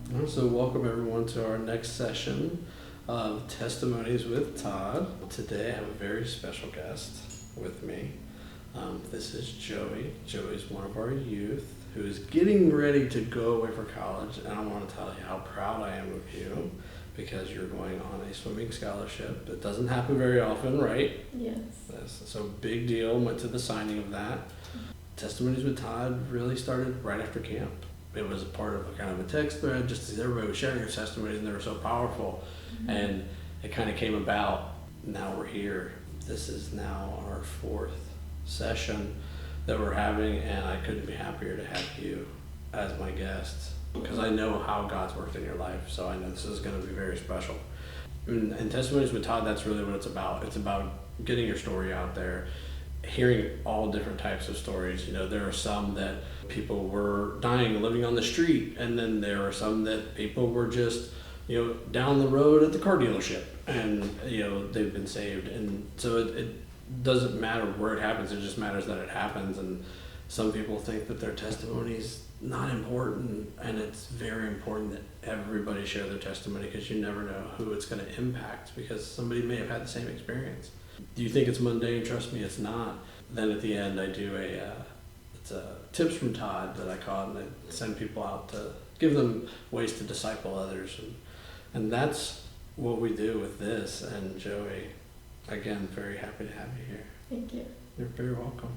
So welcome everyone to our next session of Testimonies with Todd. Today I have a very special guest with me. This is Joie. Joie is one of our youth who is getting ready to go away for college, and I want to tell you how proud I am of you because you're going on a swimming scholarship. It doesn't happen very often, right? Yes. So big deal. Went to the signing of that. Testimonies with Todd really started right after camp. It was a part of a kind of a text thread, just as everybody was sharing their testimonies, and they were so powerful. Mm-hmm. And it kind of came about. Now we're here. This is now our fourth session that we're having, and I couldn't be happier to have you as my guest because I know how God's worked in your life. So I know this is going to be very special. And Testimonies with Todd, that's really what it's about. It's about getting your story out there, hearing all different types of stories. You know, there are some that people were dying and living on the street, and then there are some that people were just, down the road at the car dealership, and they've been saved. And so it doesn't matter where it happens, it just matters that it happens. And some people think that their testimony is not important, and it's very important that everybody share their testimony because you never know who it's going to impact, because somebody may have had the same experience. Do you think it's mundane? Trust me, it's not. Then at the end I do it's a tips from Todd that I call it, and I send people out to give them ways to disciple others, and that's what we do with this. And Joie, again, very happy to have you here. Thank you. You're very welcome.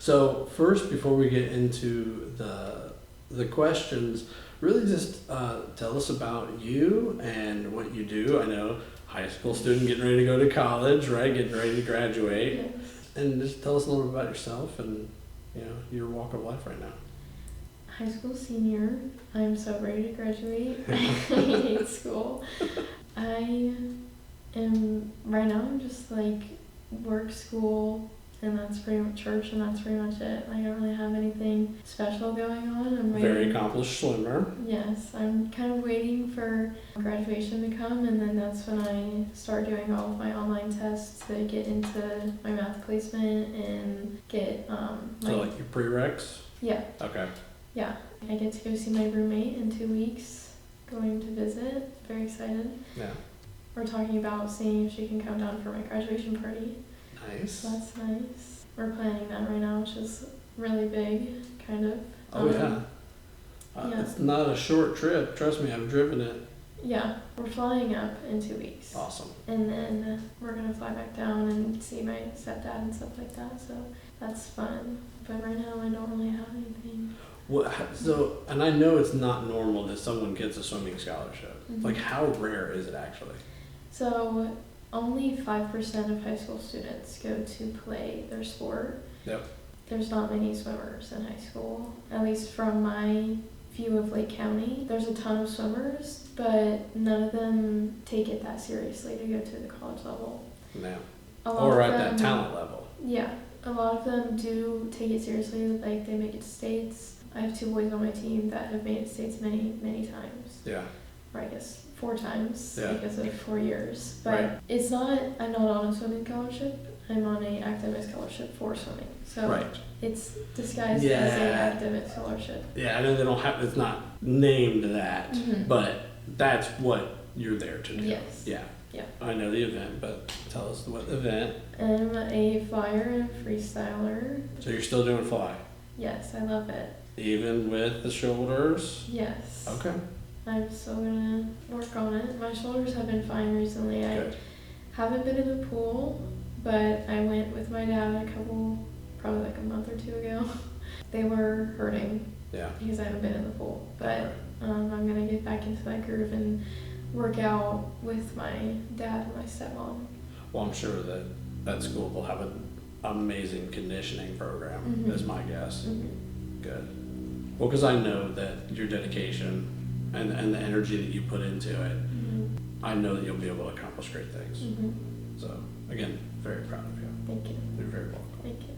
So first, before we get into the questions, really just tell us about you and what you do. I know high school student getting ready to go to college, right? Getting ready to graduate. Yes. And just tell us a little bit about yourself and your walk of life right now. High school senior. I'm so ready to graduate. I hate school. I am right now. I'm just like work, school, and that's pretty much church, and that's pretty much it. I don't really have anything special going on. I'm waiting. Very accomplished swimmer. Yes, I'm kind of waiting for graduation to come, and then that's when I start doing all of my online tests to get into my math placement and get So like your prereqs? Yeah. Okay. Yeah. I get to go see my roommate in 2 weeks, going to visit. Very excited. Yeah. We're talking about seeing if she can come down for my graduation party. Nice. So that's nice. We're planning that right now, which is really big, kind of. Oh, yeah. It's not a short trip. Trust me, I've driven it. Yeah. We're flying up in 2 weeks. Awesome. And then we're going to fly back down and see my stepdad and stuff like that. So that's fun. But right now I don't really have anything. And I know it's not normal that someone gets a swimming scholarship. Mm-hmm. Like, how rare is it actually? So only 5% of high school students go to play their sport. Yep. There's not many swimmers in high school, at least from my view of Lake County. There's a ton of swimmers, but none of them take it that seriously to go to the college level. Yeah. Or at that talent level. Yeah. A lot of them do take it seriously, like they make it to states. I have 2 boys on my team that have made it to states many, many times. Yeah. Or I guess 4 times because of 4 years. But right. it's not, I'm not on a swimming scholarship. I'm on an academic scholarship for swimming. So right. It's disguised as an academic scholarship. Yeah, I know they don't have, it's not named that, Mm-hmm. but that's what you're there to do. Yes. Yeah. Yeah. I know the event, but tell us what event. I'm a flyer and a freestyler. So you're still doing fly? Yes, I love it. Even with the shoulders? Yes. Okay. I'm still gonna work on it. My shoulders have been fine recently. Good. I haven't been in the pool, but I went with my dad probably like a month or 2 ago. They were hurting. Yeah. Because I haven't been in the pool. But I'm gonna get back into that groove and work out with my dad and my stepmom. Well, I'm sure that school will have an amazing conditioning program, Mm-hmm. is my guess. Mm-hmm. Good. Well, because I know that your dedication and the energy that you put into it, Mm-hmm. I know that you'll be able to accomplish great things. Mm-hmm. So, again, very proud of you. Thank you. You're very welcome. Thank you.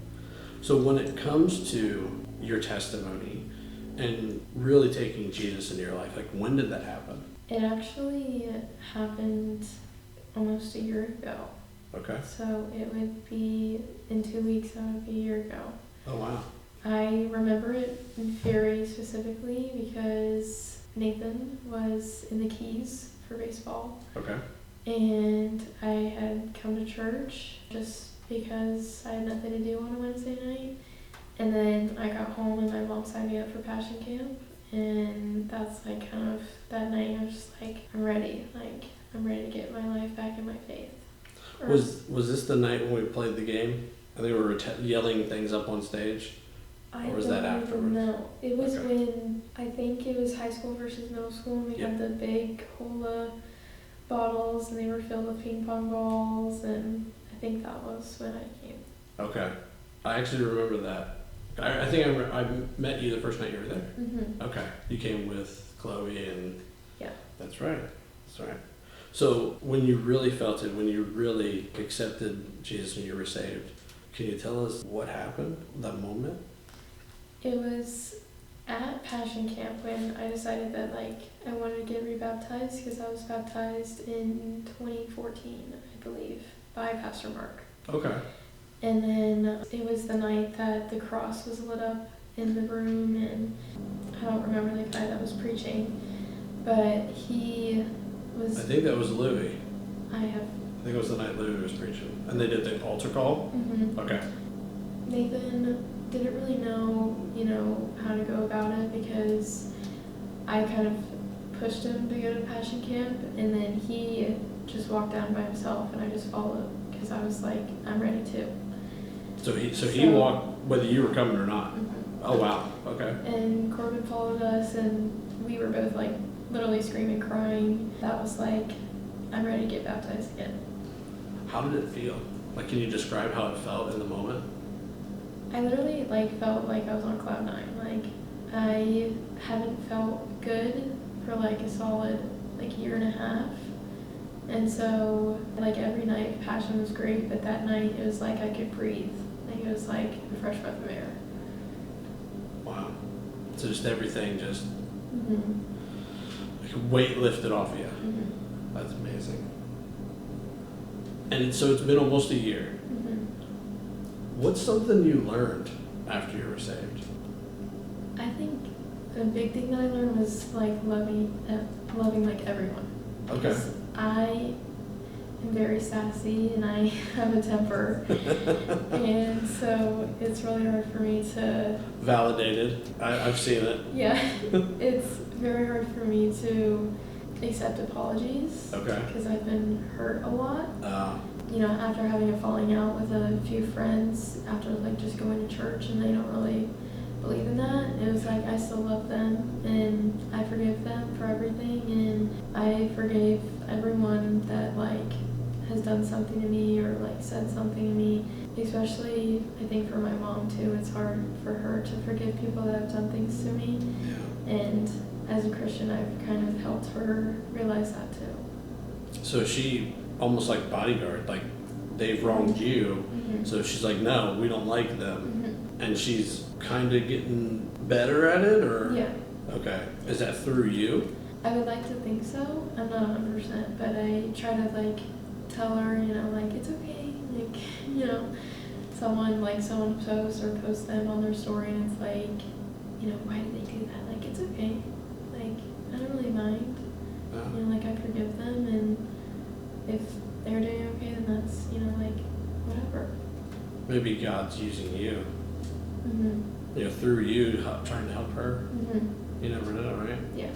So when it comes to your testimony and really taking Jesus into your life, like, when did that happen? It actually happened almost a year ago. Okay. So it would be, in 2 weeks, that would be a year ago. Oh, wow. I remember it very specifically because Nathan was in the Keys for baseball. Okay. And I had come to church just because I had nothing to do on a Wednesday night. And then I got home and my mom signed me up for Passion Camp. And that's like kind of that night I was just like, I'm ready. Like, I'm ready to get my life back in my faith. Was this the night when we played the game? I think we were yelling things up on stage. Or was that afterwards? No, it was Okay. when, I think it was high school versus middle school, and we had the big cola bottles, and they were filled with ping pong balls, and I think that was when I came. Okay. I actually remember that. I think I met you the first night you were there. Mm-hmm. Okay. You came with Chloe and... Yeah. That's right. That's right. So when you really felt it, when you really accepted Jesus and you were saved, can you tell us what happened, that moment? It was at Passion Camp when I decided that like I wanted to get rebaptized because I was baptized in 2014, I believe, by Pastor Mark. Okay. And then it was the night that the cross was lit up in the room, and I don't remember the guy that was preaching, but he was... I think that was Louis. I think it was the night Louis was preaching. And they did the altar call? Mm-hmm. Okay. Nathan didn't really know, how to go about it because I kind of pushed him to go to Passion Camp, and then he just walked down by himself, and I just followed because I was like, I'm ready too. So he walked whether you were coming or not. Mm-hmm. Oh wow. Okay. And Corbin followed us, and we were both like literally screaming, crying. That was like, I'm ready to get baptized again. How did it feel? Like, can you describe how it felt in the moment? I literally like felt like I was on cloud nine. Like I haven't felt good for like a solid like year and a half. And so like every night Passion was great, but that night it was like I could breathe. Like it was like a fresh breath of air. Wow. So just everything just Mm-hmm. like a weight lifted off of you. Mm-hmm. That's amazing. And so it's been almost a year. Mm-hmm. What's something you learned after you were saved? I think a big thing that I learned was like loving like everyone. Okay. Because I am very sassy and I have a temper, and so it's really hard for me to... Validated. I've seen it. Yeah, it's very hard for me to accept apologies. Okay. Because I've been hurt a lot. After having a falling out with a few friends, after like just going to church and they don't really believe in that, it was like I still love them and I forgive them for everything, and I forgave everyone that like has done something to me or like said something to me. Especially I think for my mom too, it's hard for her to forgive people that have done things to me. Yeah. And as a Christian, I've kind of helped her realize that too. So she almost like bodyguard, like they've wronged you, Mm-hmm. so she's like, no, we don't like them. Mm-hmm. And she's kind of getting better at it, or? Yeah. Okay. Is that through you? I would like to think so. I'm not 100%, but I try to like tell her, like it's okay. Like, someone posts them on their story, and it's like, why did they do that? Like, it's okay. Like, I don't really mind. Like I forgive them, and if they're doing okay, then that's, like, whatever. Maybe God's using you, Mm-hmm. through you, trying to help her. Mm-hmm. You never know, right? Yeah.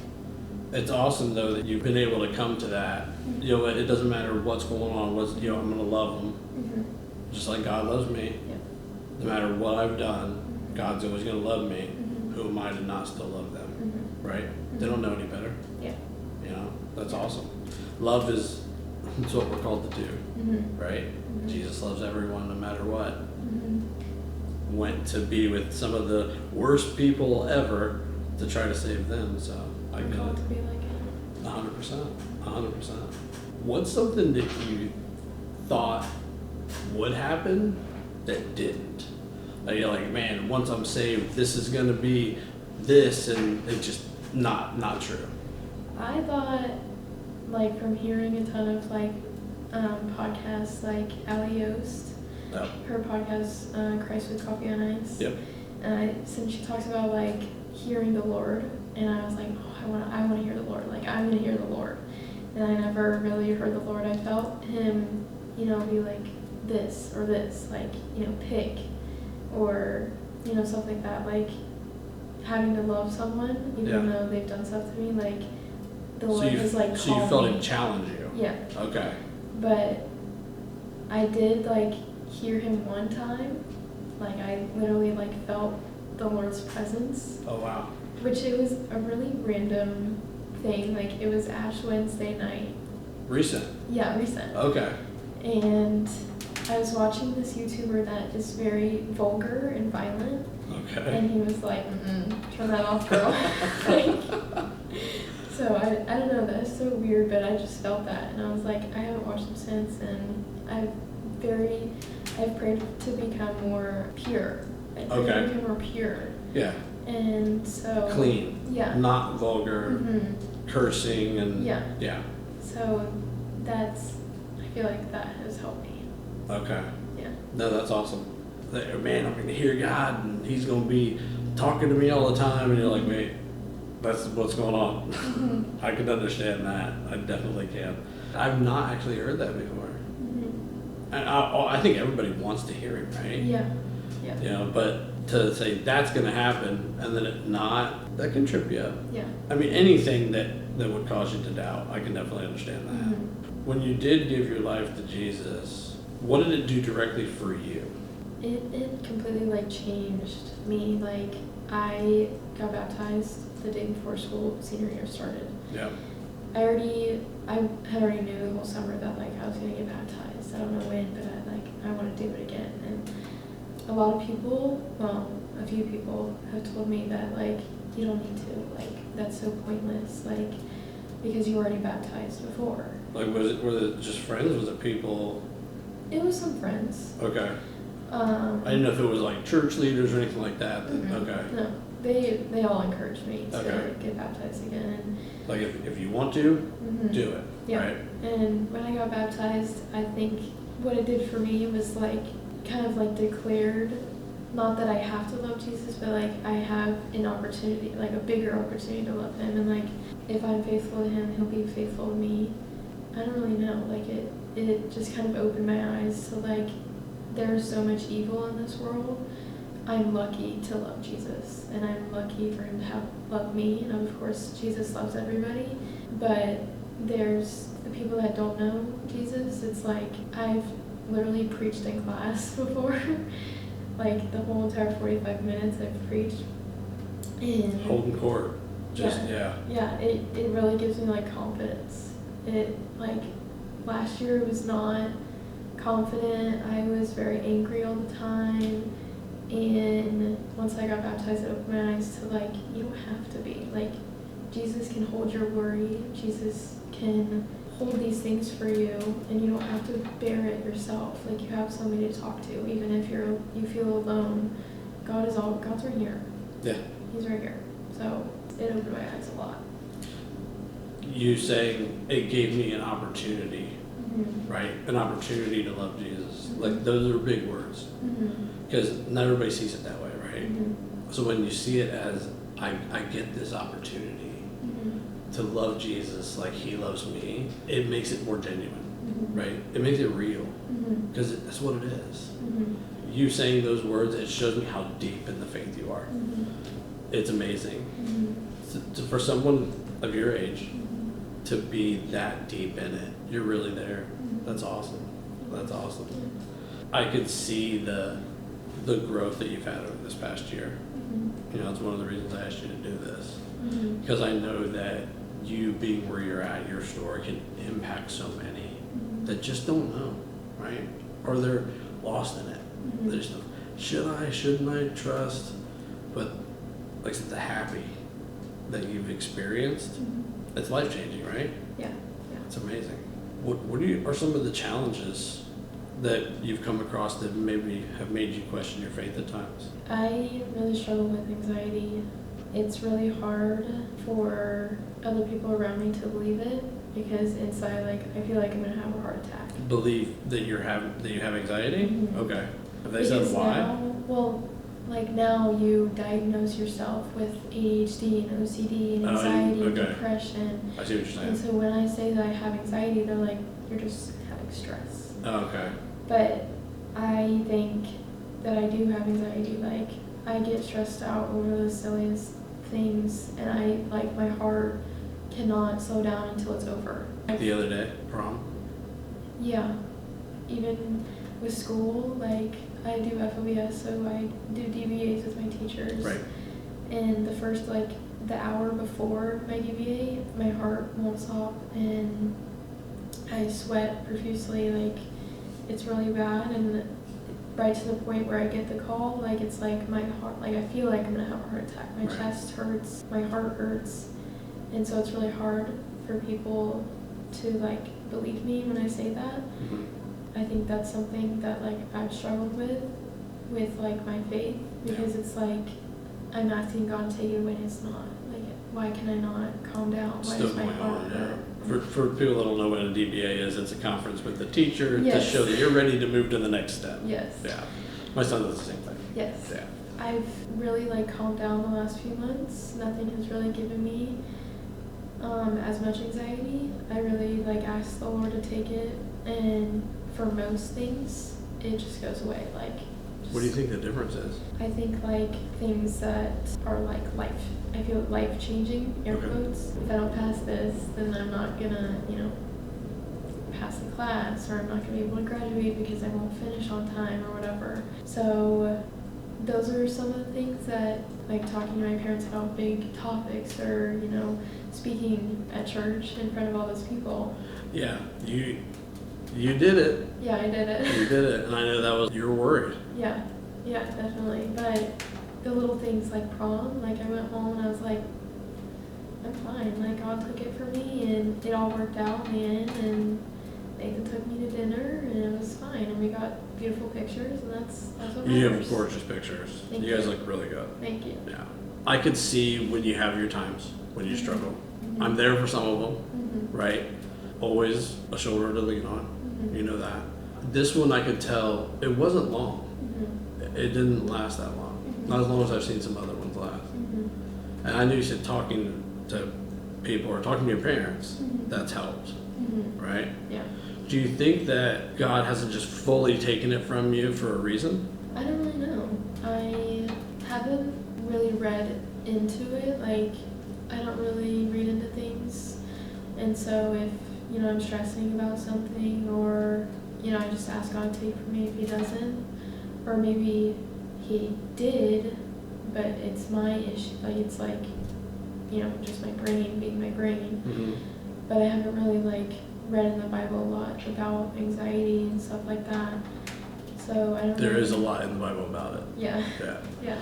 It's awesome though that you've been able to come to that. Mm-hmm. It doesn't matter what's going on. I'm gonna love them, Mm-hmm. just like God loves me. Yeah. No matter what I've done, Mm-hmm. God's always gonna love me. Mm-hmm. Who am I to not still love them? Mm-hmm. Right? Mm-hmm. They don't know any better. Yeah. That's awesome. Love is it's what we're called to do, Mm-hmm. right? Mm-hmm. Jesus loves everyone no matter what. Mm-hmm. Went to be with some of the worst people ever to try to save them. So I I'm get called it. to be like it. 100%. 100%. What's something that you thought would happen that didn't? Like, you're like, man, once I'm saved, this is gonna be this, and it's just not true. I thought, like, from hearing a ton of like podcasts, like Ali Yost, Yep. her podcast, Christ with Coffee on Ice. Yep. Since she talks about like hearing the Lord, and I was like, oh, I want like, I'm gonna hear the Lord. And I never really heard the Lord. I felt him, be like this or this, like, pick, or, stuff like that. Like, having to love someone, even though they've done stuff to me, like, the Lord was like, so you felt him challenge you? Yeah. Okay. But I did, like, hear him one time. Like, I literally, like, felt the Lord's presence. Oh, wow. Which it was a really random thing. Like, it was Ash Wednesday night. Recent? Yeah, recent. Okay. And I was watching this YouTuber that is very vulgar and violent. Okay. And he was like, turn that off, girl. Like, so I don't know, that's so weird, but I just felt that. And I was like, I haven't watched him since, and I've prayed to become more pure. Okay. Become more pure. Yeah. And so. Clean. Yeah. Not vulgar, cursing, and. Yeah. So I feel like that has helped me. Okay. Yeah. No, that's awesome. Man, I'm going to hear God, and he's going to be talking to me all the time, and you're like, wait, that's what's going on. I can understand that. I definitely can. I've not actually heard that before. And I think everybody wants to hear it, right? Yeah. But to say that's going to happen and then it not, that can trip you up. Yeah. I mean, anything that would cause you to doubt, I can definitely understand that. When you did give your life to Jesus, what did it do directly for you? It completely, like, changed me. Like, I got baptized the day before senior year started. Yeah. I had already knew the whole summer that, like, I was going to get baptized. I don't know when, but I want to do it again. And a lot of people, a few people have told me that, like, you don't need to, like, that's so pointless, like, because you were already baptized before. Like, were it just friends? Was it people? It was some friends. Okay. I didn't know if it was like church leaders or anything like that. Okay. No, they all encouraged me to get baptized again. Like, if you want to, do it. Yeah. Right? And when I got baptized, I think what it did for me was, like, kind of, like, declared, not that I have to love Jesus, but, like, I have an opportunity, like, a bigger opportunity to love him. And, like, if I'm faithful to him, he'll be faithful to me. I don't really know. Like, it just kind of opened my eyes to, like, there's so much evil in this world. I'm lucky to love Jesus, and I'm lucky for him to have loved me. And of course, Jesus loves everybody, but there's the people that don't know Jesus. It's like, I've literally preached in class before, like, the whole entire 45 minutes I've preached. And holding court. Yeah, it really gives me, like, confidence. Like, last year it was not confident. I was very angry all the time, and once I got baptized, it opened my eyes to, like, you don't have to be. Like, Jesus can hold your worry. Jesus can hold these things for you, and you don't have to bear it yourself. Like, you have somebody to talk to, even if you feel alone. God's right here. Yeah. He's right here. So it opened my eyes a lot. You saying it gave me an opportunity. Right? An opportunity to love Jesus. Like, those are big words. Because not everybody sees it that way, right? So when you see it as, I get this opportunity to love Jesus like he loves me, it makes it more genuine, right? It makes it real. Because that's what it is. You saying those words, it shows me how deep in the faith you are. It's amazing. For someone of your age to be that deep in it, you're really there. That's awesome. That's awesome. I could see the growth that you've had over this past year. It's one of the reasons I asked you to do this. Because I know that you being where you're at, your story can impact so many that just don't know, right? Or they're lost in it. They just don't, shouldn't I trust? But like I said, the happy that you've experienced, it's life-changing, right? Yeah. It's amazing. What are some of the challenges that you've come across that maybe have made you question your faith at times? I really struggle with anxiety. It's really hard for other people around me to believe it, because inside, like, I feel like I'm gonna have a heart attack. Believe that you have anxiety? Okay. Have they said Because why? now, well, like now you diagnose yourself with ADHD and OCD and anxiety and depression. I see what you're saying. And so when I say that I have anxiety, they're like, you're just having stress. Oh, okay. But I think that I do have anxiety. Like, I get stressed out over the silliest things, and my heart cannot slow down until it's over. The other day, prom? Yeah. Even with school, like, I do FOBS, so I do DVAs with my teachers. Right. And the first, the hour before my DVA, my heart won't stop, and I sweat profusely, like, it's really bad, and right to the point where I get the call, like, it's like my heart, like, I feel like I'm gonna have a heart attack. My chest hurts, my heart hurts, and so it's really hard for people to, believe me when I say that. Mm-hmm. I think that's something that, I've struggled with my faith, because it's like, I'm asking God to take it away, and it's not. Like, why can I not calm down? Why Still does my going heart on, hurt? For people that don't know what a DBA is, it's a conference with the teacher to Yes. show that you're ready to move to the next step. Yes. Yeah. My son does the same thing. Yes. Yeah. I've really calmed down the last few months. Nothing has really given me as much anxiety. I really ask the Lord to take it, and for most things, it just goes away. What do you think the difference is? I think things that are life. I feel life changing, air Okay. quotes. If I don't pass this, then I'm not gonna, pass the class, or I'm not gonna be able to graduate because I won't finish on time or whatever. So those are some of the things that, talking to my parents about big topics, or, speaking at church in front of all those people. Yeah, you did it. Yeah, I did it. You did it, and I know you were worried. Yeah, definitely. But the little things like prom, I went home and I was like, I'm fine. God took it for me, and it all worked out in the end, and Nathan took me to dinner, and it was fine, and we got beautiful pictures, and that's what You matters. have gorgeous pictures. Thank You guys you. look really good. Thank you. Yeah. I could see when you have your times, when you struggle. Mhm. I'm there for some of them, Mm-hmm. right? Always a shoulder to lean on. Mm-hmm. You know that. This one I could tell, it wasn't long. Mm-hmm. It didn't last that long. Mhm. Not as long as I've seen some other ones last. Mm-hmm. And I knew you said talking to people or talking to your parents, Mhm. that's helped, Mm-hmm. right? Yeah. Do you think that God hasn't just fully taken it from you for a reason? I don't really know. I haven't really read into it. I don't really read into things. And so if, I'm stressing about something, or, I just ask God to take it from me if he doesn't. Or maybe he did, but it's my issue. It's just my brain being my brain. Mm-hmm. But I haven't really, read in the Bible a lot about anxiety and stuff like that. So I don't There really, is a lot in the Bible about it. Yeah. Yeah. Yeah.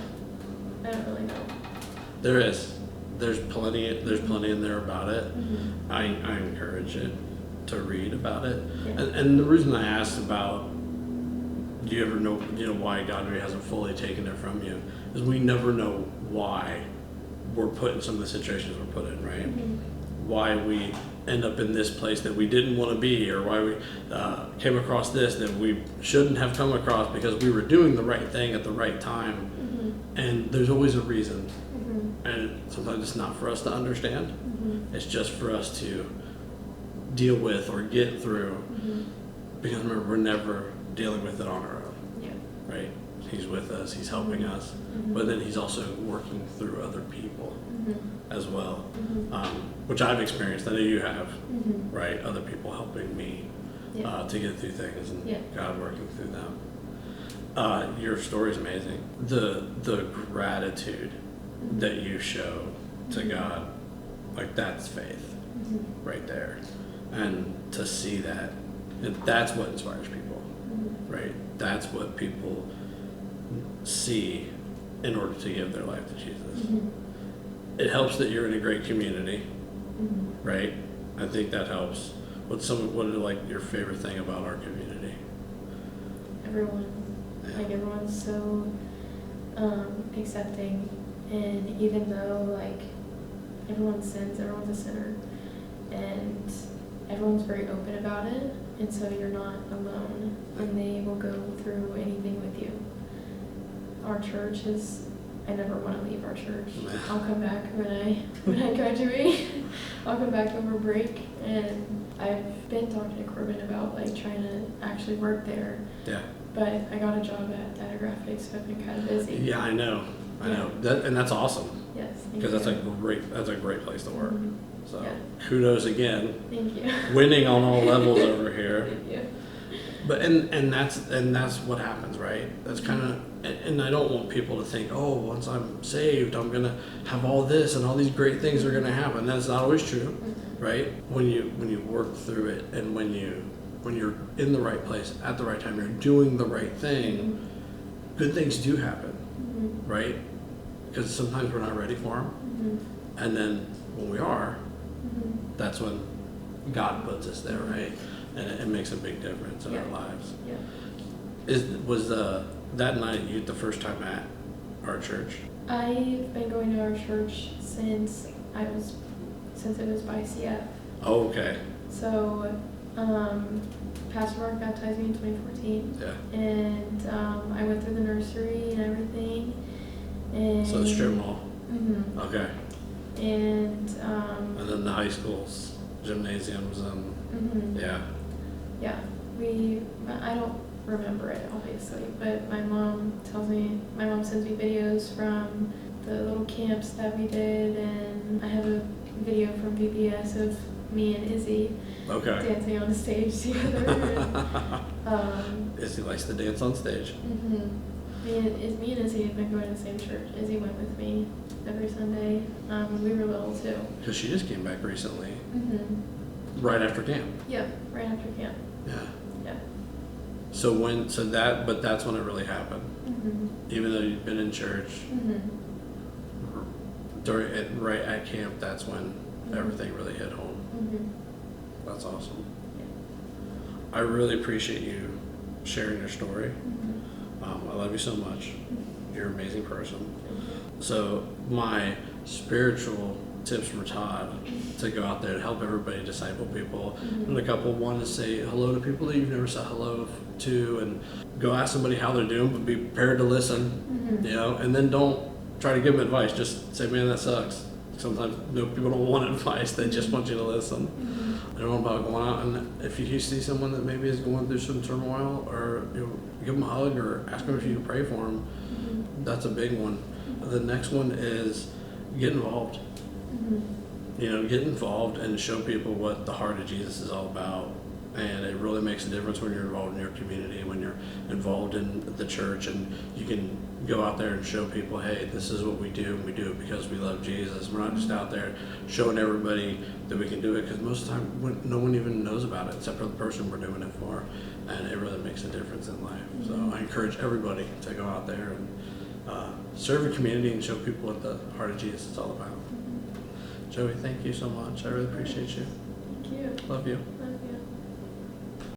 I don't really know. There is. There's plenty in there about it. Mm-hmm. I encourage it to read about it. Yeah. And the reason I asked about, do you ever know, why God really hasn't fully taken it from you, is we never know why we're put in some of the situations we're put in, right? Mm-hmm. Why we end up in this place that we didn't want to be, or why we came across this that we shouldn't have come across because we were doing the right thing at the right time. Mm-hmm. And there's always a reason. Mm-hmm. And sometimes it's not for us to understand. Mm-hmm. It's just for us to deal with or get through. Mm-hmm. Because remember, we're never dealing with it on our own, Yeah. right? He's with us, he's helping us, Mm-hmm. but then he's also working through other people Mm-hmm. as well, Mm-hmm. which I've experienced. I know you have, Mm-hmm. right? Other people helping me Yeah. to get through things, and Yeah. God working through them. Your story's amazing. The gratitude Mm-hmm. that you show to Mhm. God, that's faith Mm-hmm. right there. And to see that, and that's what inspires people, Mm-hmm. right? That's what people see in order to give their life to Jesus. Mm-hmm. It helps that you're in a great community, Mm-hmm. right? I think that helps. What are your favorite thing about our community? Everyone, everyone's so accepting, and even though everyone sins, everyone's a sinner, and everyone's very open about it, and so you're not alone, and they will go through anything with you. our church is, I never want to leave our church. Yeah. I'll come back when I graduate. I'll come back over break, and I've been talking to Corbin about like trying to actually work there. Yeah. But I got a job at Graphics, so I've been kind of busy. Yeah, I know. And that's awesome. Yes. Because that's a great place to work. Mm-hmm. So Yeah. kudos again. Thank you. Winning on all levels over here. Thank you. But and that's what happens, right? That's kind of, and I don't want people to think, oh, once I'm saved, I'm gonna have all this and all these great things are gonna happen. That's not always true, right? When you work through it, and when you're in the right place at the right time, you're doing the right thing, good things do happen, right? Because sometimes we're not ready for them, and then when we are, that's when God puts us there, right? And it makes a big difference in our lives. Yeah. Was that night you the first time at our church? I've been going to our church since it was by CF. Oh, okay. So, Pastor Mark baptized me in 2014. Yeah. And I went through the nursery and everything. And So the strip mall. Mm-hmm. Okay. And then the high schools, gymnasiums, and yeah. Yeah, I don't remember it obviously, but my mom sends me videos from the little camps that we did, and I have a video from VBS of me and Izzy dancing on the stage together. Izzy likes to dance on stage. Me and Izzy had been going to the same church. Izzy went with me every Sunday when we were little too. Because she just came back recently. Right after camp. Yep, right after camp. Yeah. Yeah. But that's when it really happened. Even though you've been in church, right at camp, that's when everything really hit home. That's awesome. Yeah. I really appreciate you sharing your story. I love you so much. You're an amazing person. So my spiritual tips from Todd to go out there and help everybody disciple people. And a couple, one is say hello to people that you've never said hello to, and go ask somebody how they're doing, but be prepared to listen, and then don't try to give them advice. Just say, man, that sucks. Sometimes people don't want advice, they just want you to listen. I don't know about going out, and if you see someone that maybe is going through some turmoil, or give them a hug or ask them if you can pray for them. That's a big one. The next one is get involved. Get involved and show people what the heart of Jesus is all about. And it really makes a difference when you're involved in your community, when you're involved in the church, and you can go out there and show people, hey, this is what we do, and we do it because we love Jesus. We're not just out there showing everybody that we can do it, because most of the time no one even knows about it except for the person we're doing it for, and it really makes a difference in life. So I encourage everybody to go out there and serve your community and show people what the heart of Jesus is all about. Joey, thank you so much. I really appreciate you. Thank you. Love you. Love you.